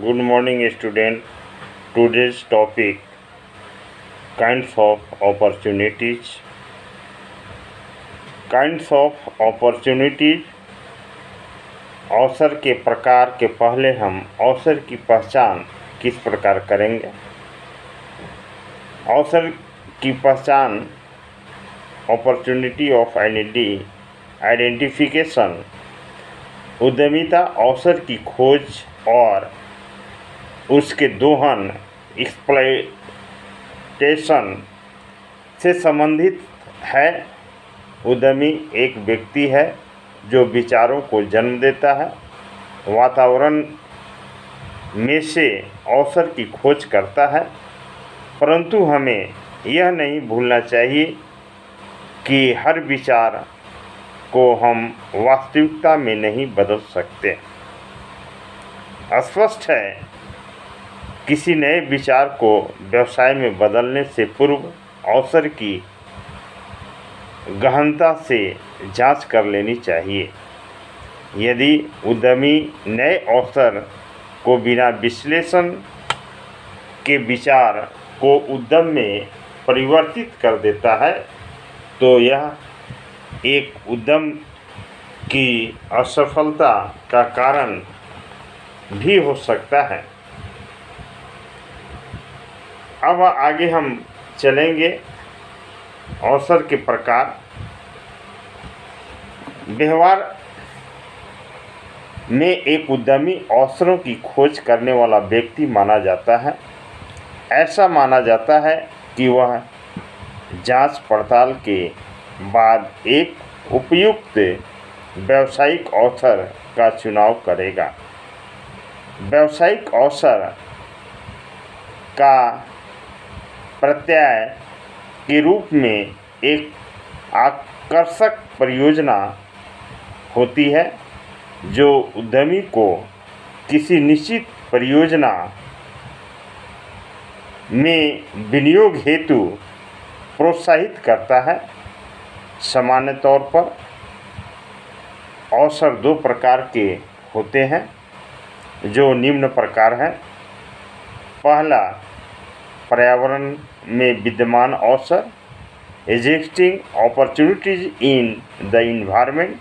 Good morning, student. Today's topic: kinds of opportunities. Kinds of opportunities. अवसर के प्रकार के पहले हम अवसर की पहचान किस प्रकार करेंगे। अवसर की पहचान अपॉर्चुनिटी ऑफ आइडेंटिफिकेशन उद्यमिता अवसर की खोज और उसके दोहन एक्सप्लॉयटेशन से संबंधित है। उद्यमी एक व्यक्ति है जो विचारों को जन्म देता है, वातावरण में से अवसर की खोज करता है, परंतु हमें यह नहीं भूलना चाहिए कि हर विचार को हम वास्तविकता में नहीं बदल सकते। स्पष्ट है, किसी नए विचार को व्यवसाय में बदलने से पूर्व अवसर की गहनता से जांच कर लेनी चाहिए। यदि उद्यमी नए अवसर को बिना विश्लेषण के विचार को उद्यम में परिवर्तित कर देता है, तो यह एक उद्यम की असफलता का कारण भी हो सकता है। अब आगे हम चलेंगे अवसर के प्रकार। व्यवहार में एक उद्यमी अवसरों की खोज करने वाला व्यक्ति माना जाता है। ऐसा माना जाता है कि वह जांच पड़ताल के बाद एक उपयुक्त व्यावसायिक अवसर का चुनाव करेगा। व्यावसायिक अवसर का प्रत्यय के रूप में एक आकर्षक परियोजना होती है जो उद्यमी को किसी निश्चित परियोजना में विनियोग हेतु प्रोत्साहित करता है। सामान्य तौर पर अवसर दो प्रकार के होते हैं, जो निम्न प्रकार हैं। पहला, पर्यावरण में विद्यमान अवसर, existing opportunities in the environment.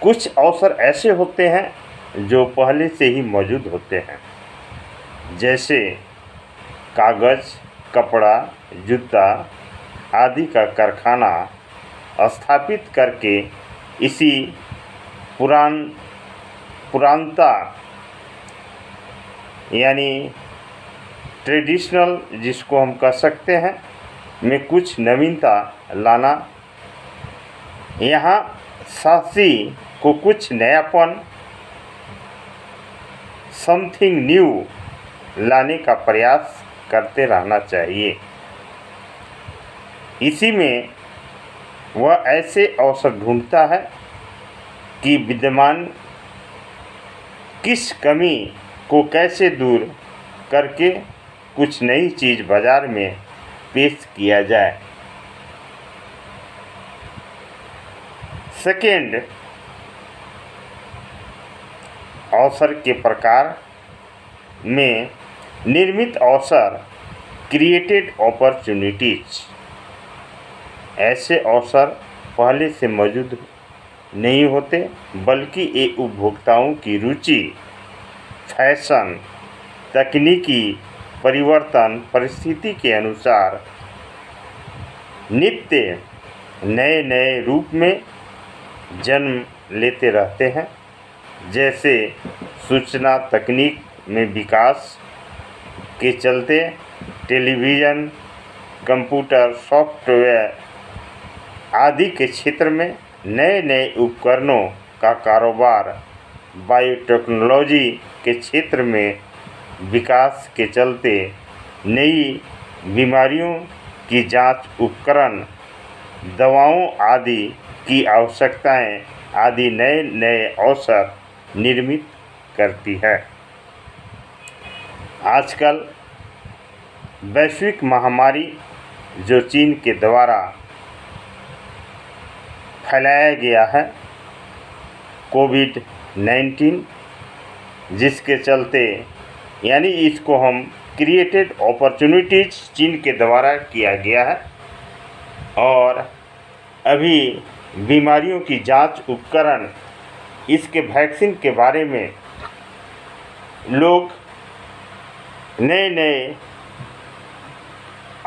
कुछ अवसर ऐसे होते हैं जो पहले से ही मौजूद होते हैं, जैसे कागज़, कपड़ा, जूता आदि का कारखाना स्थापित करके इसी पुरानता यानी ट्रेडिशनल जिसको हम कह सकते हैं में कुछ नवीनता लाना। यहाँ साहसी को कुछ नयापन, समथिंग न्यू लाने का प्रयास करते रहना चाहिए। इसी में वह ऐसे अवसर ढूंढता है कि विद्यमान किस कमी को कैसे दूर करके कुछ नई चीज़ बाजार में पेश किया जाए। सेकेंड, अवसर के प्रकार में निर्मित अवसर, क्रिएटेड अपॉर्चुनिटीज। ऐसे अवसर पहले से मौजूद नहीं होते, बल्कि ये उपभोक्ताओं की रुचि, फैशन, तकनीकी परिवर्तन, परिस्थिति के अनुसार नित्य नए नए रूप में जन्म लेते रहते हैं। जैसे सूचना तकनीक में विकास के चलते टेलीविज़न, कंप्यूटर, सॉफ्टवेयर आदि के क्षेत्र में नए नए उपकरणों का कारोबार, बायोटेक्नोलॉजी के क्षेत्र में विकास के चलते नई बीमारियों की जांच उपकरण, दवाओं आदि की आवश्यकताएं आदि नए नए अवसर निर्मित करती है। आजकल वैश्विक महामारी जो चीन के द्वारा फैलाया गया है, कोविड-19, जिसके चलते यानी इसको हम क्रिएटेड अपॉर्चुनिटीज चीन के द्वारा किया गया है। और अभी बीमारियों की जांच उपकरण, इसके वैक्सीन के बारे में लोग नए नए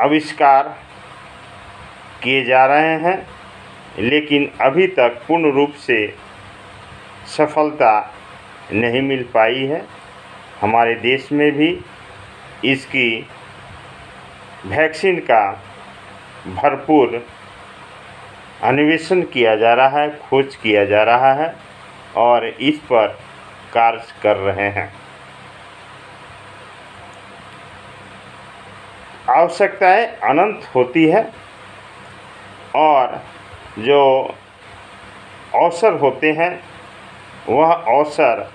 आविष्कार किए जा रहे हैं, लेकिन अभी तक पूर्ण रूप से सफलता नहीं मिल पाई है। हमारे देश में भी इसकी वैक्सीन का भरपूर अन्वेषण किया जा रहा है, खोज किया जा रहा है और इस पर कार्य कर रहे हैं। आवश्यकताएं अनंत होती है और जो अवसर होते हैं वह अवसर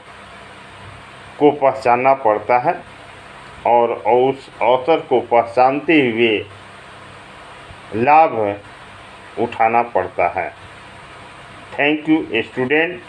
को पहचानना पड़ता है और उस अवसर को पहचानते हुए लाभ उठाना पड़ता है। Thank you student.